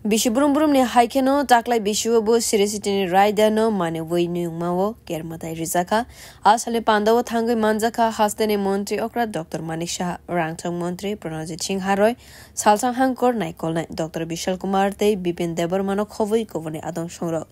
Bishiburum ni haikeno taklai bishuabo sirisitini raidano mane winu mawo kermatai rizaka asale pandawo thangai manjaka hastene montri okra Dr. Manik Shah Rangthong Montri Pranajit Singh Haroi Salsang Hangkor Naikol Nai Dr. Bishal Kumar Tei Bipin Debar Mano Khowai Kovane Adong Songrok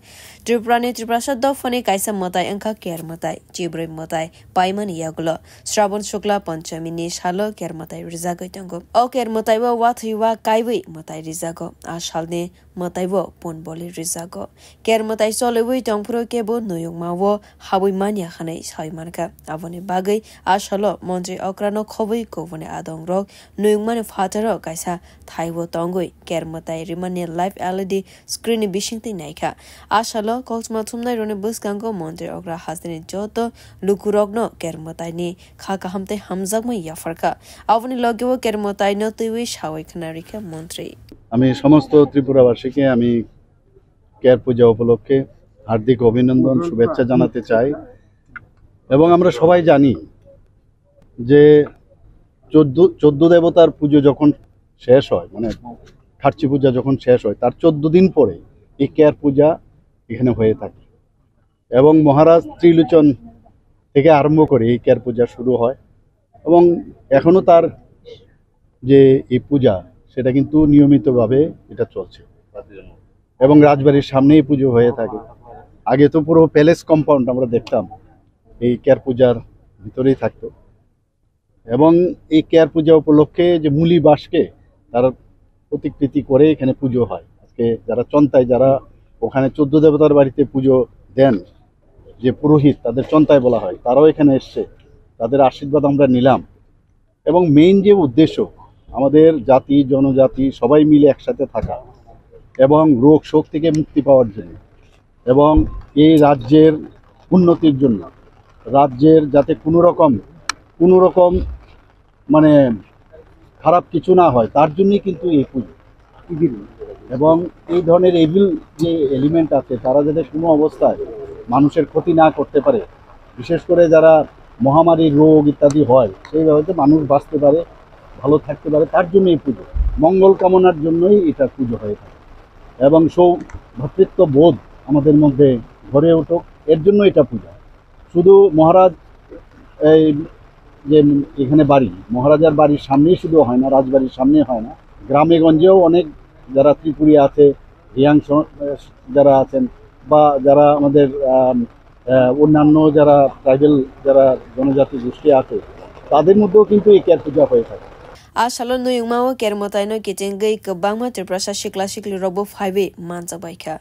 Triprani Triprasad Dofane Kaisa Matai Angka Kermatai Jibre Matai Paimani Yagulo Shravan Shukla Panchami Nish Halo Kermatai Rizako Tango O Kermatai wa Wathiwa Kaiwi Matai Rizako Ashalne Mataiwo pon boli rizago ker matai solewi tongpro kebo noyong mawo habui mania khane sai manka avone bagai ashalo montri okrano khobui kovone adong rok noyong mane fataro kaisa thaiwo tongoi ker matai rimane live LED screen bishingti naika ashalo kolsma thumnai rone buskango montri okra hasdene joto lukurogno ker matai ni khaka hamte hamjagma yafarka avone logewo ker matai no tuwi shawai khanarika montri আমি সমস্ত ত্রিপুরাবাসীকে আমি care পূজা উপলক্ষে হার্দিক অভিনন্দন শুভেচ্ছা জানাতে চাই এবং আমরা সবাই জানি যে 14 দেবতার পুজো যখন শেষ হয় মানে খার্চি পূজা যখন শেষ হয় তার 14 দিন পরে এই কেয়ার পূজা এখানে হয়ে থাকে এবং মহারাজ ত্রিলোচন থেকে আরম্ভ করে এই কেয়ার পূজা শুরু হয় এবং এখনো তার যে এই পূজা সেটা কিন্তু নিয়মিতভাবে এটা চলছে এবং রাজবাড়ির সামনেই পুজো হয়ে থাকে আগে তো পুরো প্যালেস কম্পাউন্ড আমরা দেখতাম এই কেয়ার পূজার ভিতরেই থাকতো এবং এই কেয়ার পূজা উপলক্ষে যে মূলি বাসকে তার প্রতিকৃতি করে এখানে পুজো হয় আজকে যারা চন্তায় যারা ওখানে 14 দেবতার বাড়িতে পুজো দেন যে পুরোহিত তাদের চন্তায় বলা হয় তারাও এখানে এসছে তাদের আশীর্বাদ আমরা নিলাম এবং মেইন যে উদ্দেশ্য আমাদের জাতি জনজাতি সবাই মিলে একসাথে থাকা এবং রোগ শোক থেকে মুক্তি পাওয়ার জন্য এবং এই রাজ্যের উন্নতির জন্য রাজ্যের যাতে কোনো রকম মানে খারাপ কিছু না হয় তার জন্যই কিন্তু এই পুজো এবং এই ধরনের এভিল যে এলিমেন্ট আছে তারা যাতে কোনো অবস্থায় মানুষের ক্ষতি না করতে পারে বিশেষ করে যারা মহামারীর রোগ ইত্যাদি হয় সেইভাবে মানুষ বাঁচতে পারে ভালো থাকতে পারে তার জন্য এই পুজো মঙ্গল কামনার জন্যই এটা পুজো হয়ে থাকে এবং ভ্রাতৃত্ব বোধ আমাদের মধ্যে গড়ে উঠুক এর জন্য এটা পূজা শুধু মহারাজ এই যে এখানে বাড়ি মহারাজার বাড়ির সামনেই শুধু হয় না রাজবাড়ির সামনে হয় না গ্রামে গঞ্জেও অনেক যারা ত্রিপুরী আছে রিয়াং যারা আছেন বা যারা আমাদের অন্যান্য যারা ট্রাইবেল যারা জনজাতি গোষ্ঠী আছে তাদের মধ্যেও কিন্তু এই কেয়ার পূজা হয়ে থাকে Asalo no yung mawa kermotai no kitengay kabangma triprasa shikla shikli robo 5 manza baika.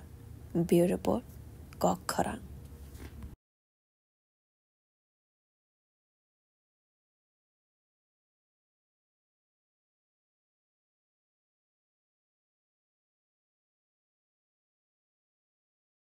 Beautiful. Gok kharang.